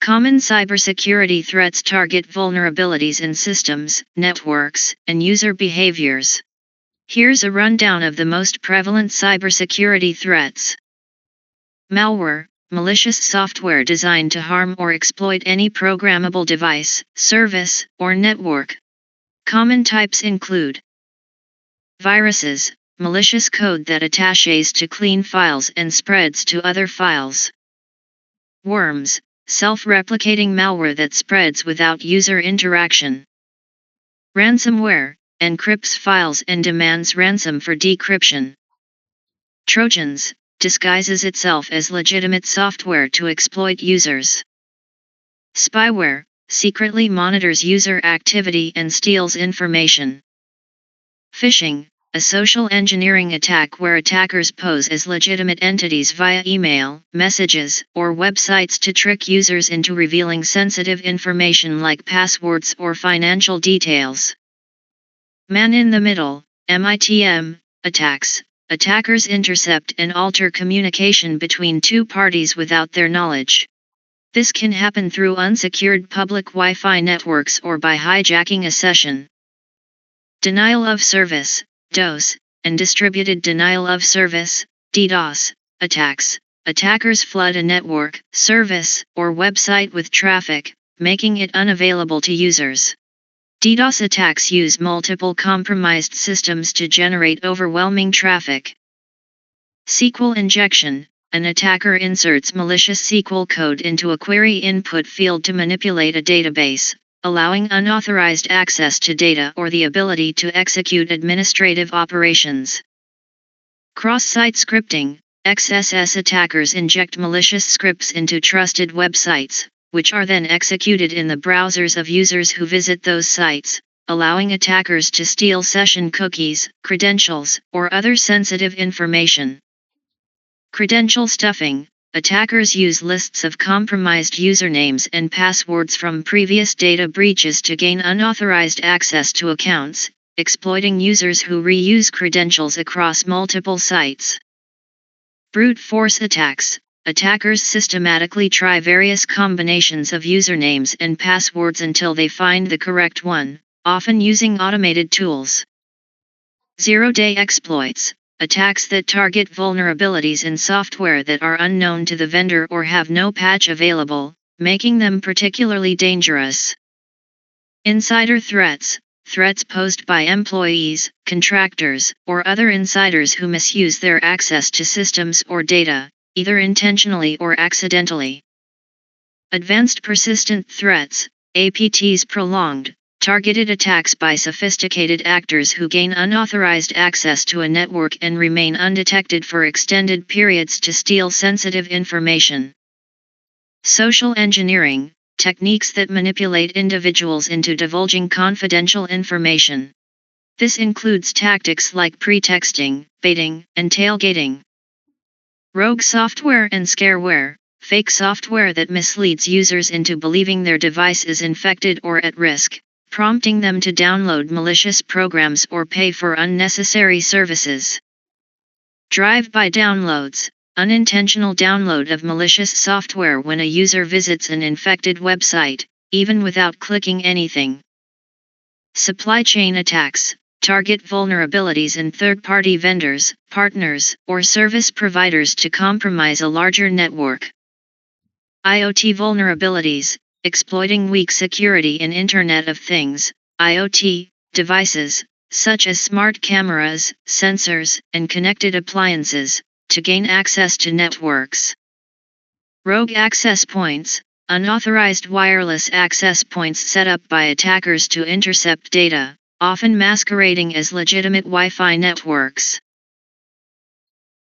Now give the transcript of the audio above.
Common cybersecurity threats target vulnerabilities in systems, networks, and user behaviors. Here's a rundown of the most prevalent cybersecurity threats. Malware, malicious software designed to harm or exploit any programmable device, service, or network. Common types include viruses, malicious code that attaches to clean files and spreads to other files. Worms, self-replicating malware that spreads without user interaction. Ransomware, encrypts files and demands ransom for decryption. Trojans, disguises itself as legitimate software to exploit users. Spyware, secretly monitors user activity and steals information. Phishing, a social engineering attack where attackers pose as legitimate entities via email, messages, or websites to trick users into revealing sensitive information like passwords or financial details. Man-in-the-middle, MITM, attacks. Attackers intercept and alter communication between two parties without their knowledge. This can happen through unsecured public Wi-Fi networks or by hijacking a session. Denial of service, DOS, and distributed denial of service, DDoS, attacks. Attackers flood a network, service, or website with traffic, making it unavailable to users. DDoS attacks use multiple compromised systems to generate overwhelming traffic. SQL injection, an attacker inserts malicious SQL code into a query input field to manipulate a database, allowing unauthorized access to data or the ability to execute administrative operations. Cross-site scripting, XSS attackers inject malicious scripts into trusted websites, which are then executed in the browsers of users who visit those sites, allowing attackers to steal session cookies, credentials, or other sensitive information. Credential stuffing, attackers use lists of compromised usernames and passwords from previous data breaches to gain unauthorized access to accounts, exploiting users who reuse credentials across multiple sites. Brute force attacks, attackers systematically try various combinations of usernames and passwords until they find the correct one, often using automated tools. Zero-day exploits, attacks that target vulnerabilities in software that are unknown to the vendor or have no patch available, making them particularly dangerous. Insider threats, threats posed by employees, contractors, or other insiders who misuse their access to systems or data, either intentionally or accidentally. Advanced persistent threats, APTs prolonged, targeted attacks by sophisticated actors who gain unauthorized access to a network and remain undetected for extended periods to steal sensitive information. Social engineering, techniques that manipulate individuals into divulging confidential information. This includes tactics like pretexting, baiting, and tailgating. Rogue software and scareware, fake software that misleads users into believing their device is infected or at risk, prompting them to download malicious programs or pay for unnecessary services. Drive-by downloads, unintentional download of malicious software when a user visits an infected website, even without clicking anything. Supply chain attacks, target vulnerabilities in third-party vendors, partners, or service providers to compromise a larger network. IoT vulnerabilities, exploiting weak security in Internet of Things, IoT, devices, such as smart cameras, sensors, and connected appliances, to gain access to networks. Rogue access points, unauthorized wireless access points set up by attackers to intercept data, often masquerading as legitimate Wi-Fi networks.